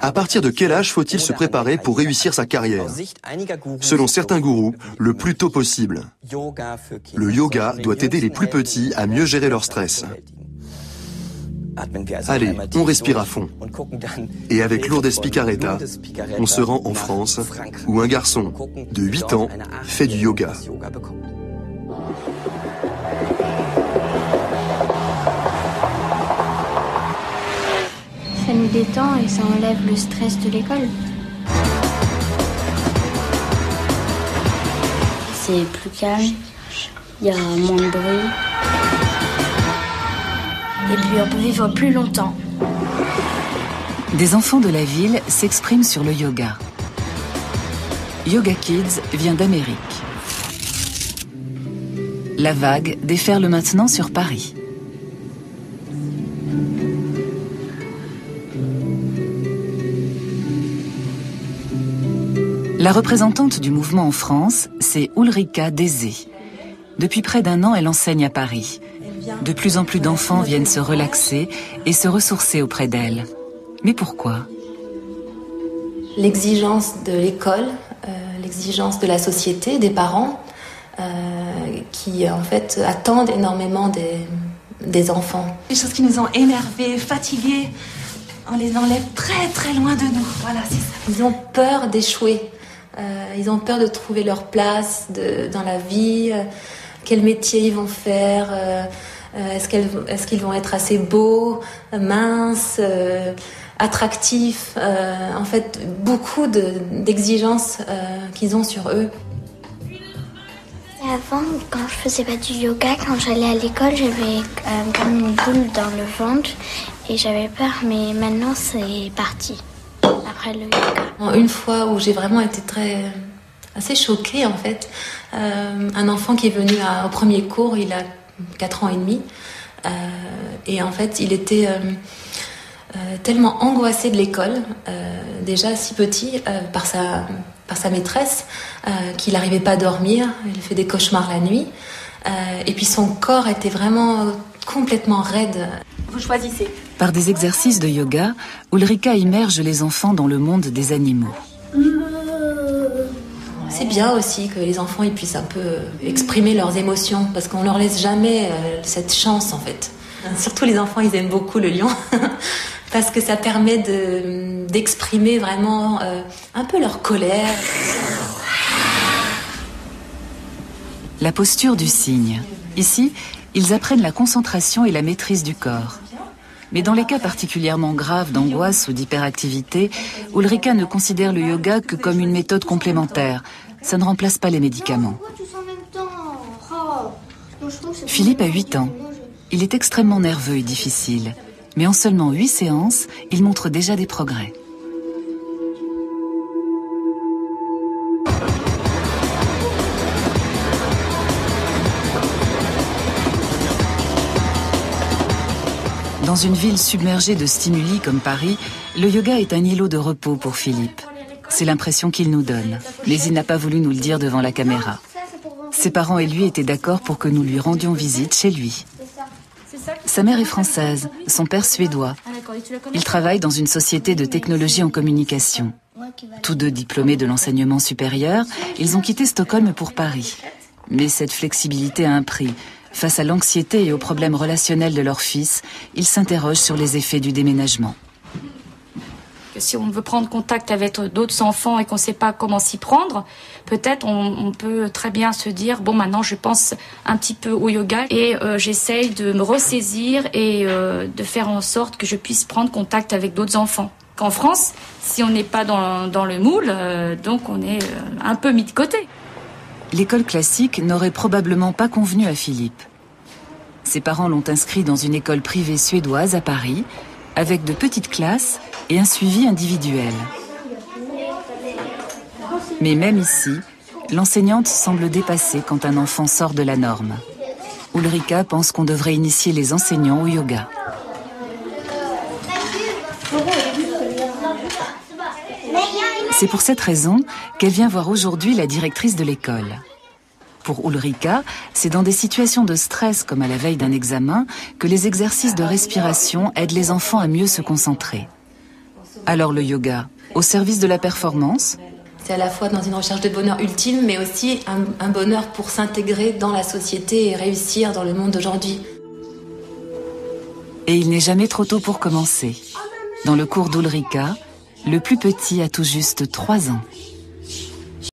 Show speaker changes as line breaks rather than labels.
À partir de quel âge faut-il se préparer pour réussir sa carrière? Selon certains gourous, le plus tôt possible. Le yoga doit aider les plus petits à mieux gérer leur stress. Allez, on respire à fond. Et avec Lourdes Picaretta, on se rend en France, où un garçon de 8 ans fait du yoga.
Ça nous détend et ça enlève le stress de l'école. C'est plus calme, il y a moins de bruit. Et puis on peut vivre plus longtemps.
Des enfants de la ville s'expriment sur le yoga. Yoga Kids vient d'Amérique. La vague déferle maintenant sur Paris. La représentante du mouvement en France, c'est Ulrika Désé. Depuis près d'1 an, elle enseigne à Paris. De plus en plus d'enfants viennent se relaxer et se ressourcer auprès d'elle. Mais pourquoi?
L'exigence de l'école, l'exigence de la société, des parents, qui en fait attendent énormément des enfants.
Les choses qui nous ont énervés, fatigués, on les enlève très très loin de nous. Voilà, c'est ça.
Ils ont peur d'échouer. Ils ont peur de trouver leur place dans la vie. Quel métier ils vont faire? Est-ce qu'ils vont être assez beaux, minces, attractifs? En fait, beaucoup d'exigences qu'ils ont sur eux.
Avant, quand je faisais pas du yoga, quand j'allais à l'école, j'avais comme une boule dans le ventre et j'avais peur, mais maintenant c'est parti. Après le yoga.
Une fois où j'ai vraiment été assez choquée en fait, un enfant qui est venu au premier cours, il a 4 ans et demi, et en fait il était tellement angoissé de l'école, déjà si petit, par sa maîtresse, qu'il n'arrivait pas à dormir, il fait des cauchemars la nuit, et puis son corps était vraiment complètement raide.
Vous choisissez.
Par des exercices de yoga, Ulrika immerge les enfants dans le monde des animaux.
C'est bien aussi que les enfants ils puissent un peu exprimer leurs émotions, parce qu'on leur laisse jamais cette chance en fait. Surtout les enfants, ils aiment beaucoup le lion, parce que ça permet d'exprimer vraiment un peu leur colère.
La posture du cygne. Ici, ils apprennent la concentration et la maîtrise du corps. Mais dans les cas particulièrement graves d'angoisse ou d'hyperactivité, Ulrika ne considère le yoga que comme une méthode complémentaire. Ça ne remplace pas les médicaments. Philippe a 8 ans. Il est extrêmement nerveux et difficile. Mais en seulement 8 séances, il montre déjà des progrès. Dans une ville submergée de stimuli comme Paris, le yoga est un îlot de repos pour Philippe. C'est l'impression qu'il nous donne, mais il n'a pas voulu nous le dire devant la caméra. Ses parents et lui étaient d'accord pour que nous lui rendions visite chez lui. Sa mère est française, son père suédois. Ils travaillent dans une société de technologie en communication. Tous deux diplômés de l'enseignement supérieur, ils ont quitté Stockholm pour Paris. Mais cette flexibilité a un prix. Face à l'anxiété et aux problèmes relationnels de leur fils, ils s'interrogent sur les effets du déménagement.
Si on veut prendre contact avec d'autres enfants et qu'on ne sait pas comment s'y prendre, peut-être on peut très bien se dire, bon maintenant je pense un petit peu au yoga et j'essaye de me ressaisir et de faire en sorte que je puisse prendre contact avec d'autres enfants. En France, si on n'est pas dans le moule, donc on est un peu mis de côté.
L'école classique n'aurait probablement pas convenu à Philippe. Ses parents l'ont inscrit dans une école privée suédoise à Paris, avec de petites classes et un suivi individuel. Mais même ici, l'enseignante semble dépassée quand un enfant sort de la norme. Ulrika pense qu'on devrait initier les enseignants au yoga. C'est pour cette raison qu'elle vient voir aujourd'hui la directrice de l'école. Pour Ulrika, c'est dans des situations de stress comme à la veille d'un examen que les exercices de respiration aident les enfants à mieux se concentrer. Alors le yoga, au service de la performance?
C'est à la fois dans une recherche de bonheur ultime, mais aussi un bonheur pour s'intégrer dans la société et réussir dans le monde d'aujourd'hui.
Et il n'est jamais trop tôt pour commencer. Dans le cours d'Ulrika, le plus petit a tout juste 3 ans.